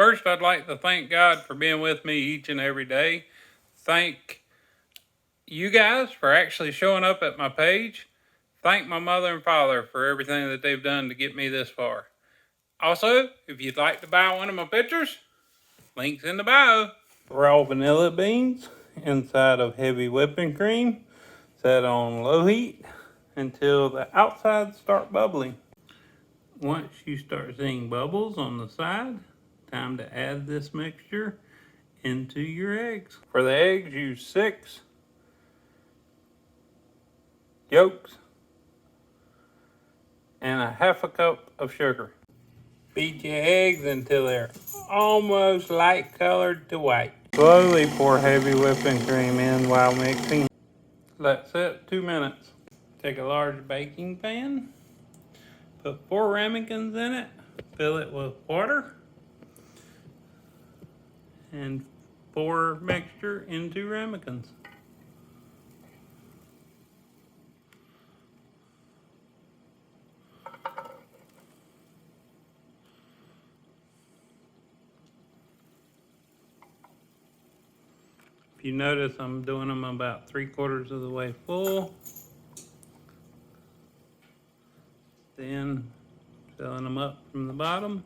First, I'd like to thank God for being with me each and every day. Thank you guys for actually showing up at my page. Thank my mother and father for everything that they've done to get me this far. Also, if you'd like to buy one of my pictures, links in the bio. Raw vanilla beans inside of heavy whipping cream, set on low heat until the outsides start bubbling. Once you start seeing bubbles on the side, time to add this mixture into your eggs. For the eggs, use 6 yolks and a half a cup of sugar. Beat your eggs until they're almost light colored to white. Slowly pour heavy whipping cream in while mixing. Let set 2 minutes. Take a large baking pan, put 4 ramekins in it, fill it with water, and pour mixture into ramekins. If you notice, I'm doing them about 3/4 of the way full. Then filling them up from the bottom.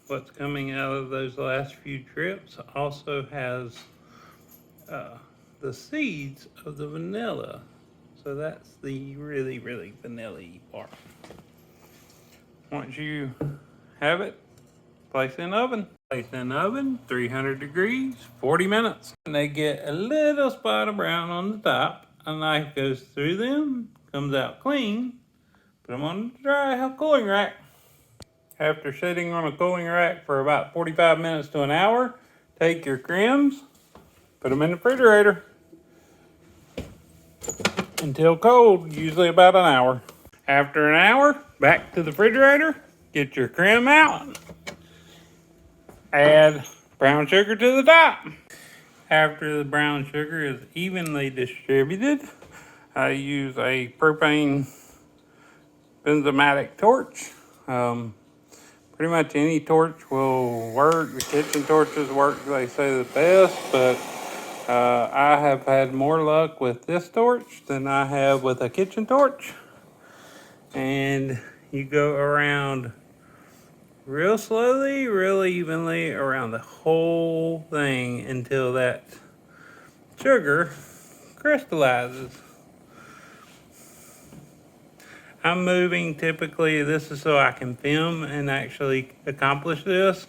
What's coming out of those last few drips also has the seeds of the vanilla. So that's the really, really vanilla-y part. Once you have it, place in the oven. Place in the oven, 300 degrees, 40 minutes. And they get a little spot of brown on the top. A knife goes through them, comes out clean. Put them on the dry cooling rack. After sitting on a cooling rack for about 45 minutes to an hour, take your cremes, put them in the refrigerator until cold, usually about an hour. After an hour, back to the refrigerator, get your creme out, add brown sugar to the top. After the brown sugar is evenly distributed, I use a propane benzomatic torch. Pretty much any torch will work. The kitchen torches work, they say, the best, but I have had more luck with this torch than I have with a kitchen torch. And you go around real slowly, real evenly around the whole thing until that sugar crystallizes. I'm moving typically, this is so I can film and actually accomplish this.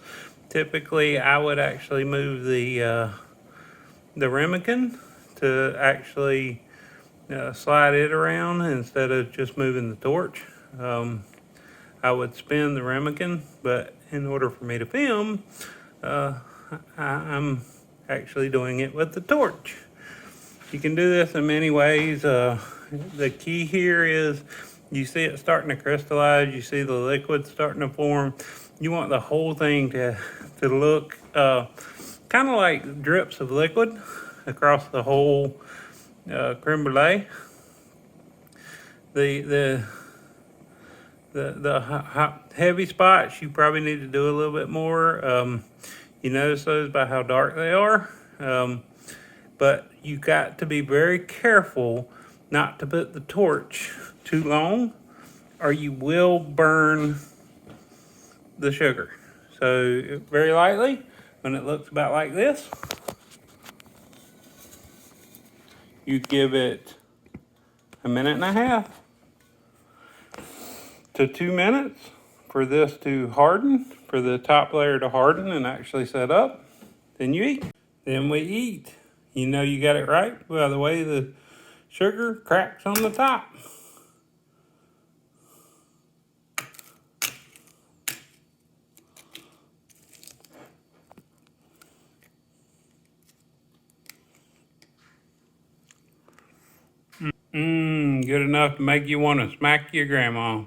Typically, I would actually move the ramekin to actually slide it around instead of just moving the torch. I would spin the ramekin, but in order for me to film, I'm actually doing it with the torch. You can do this in many ways. The key here is you see it starting to crystallize, you see the liquid starting to form. You want the whole thing to look kind of like drips of liquid across the whole creme brulee. The heavy spots, you probably need to do a little bit more. You notice those by how dark they are. But you got to be very careful not to put the torch too long, or you will burn the sugar. So very lightly, when it looks about like this, you give it 1.5 minutes to 2 minutes for this to harden, for the top layer to harden and actually set up. Then you eat. Then we eat. You know you got it right by the way the sugar cracks on the top. Good enough to make you want to smack your grandma.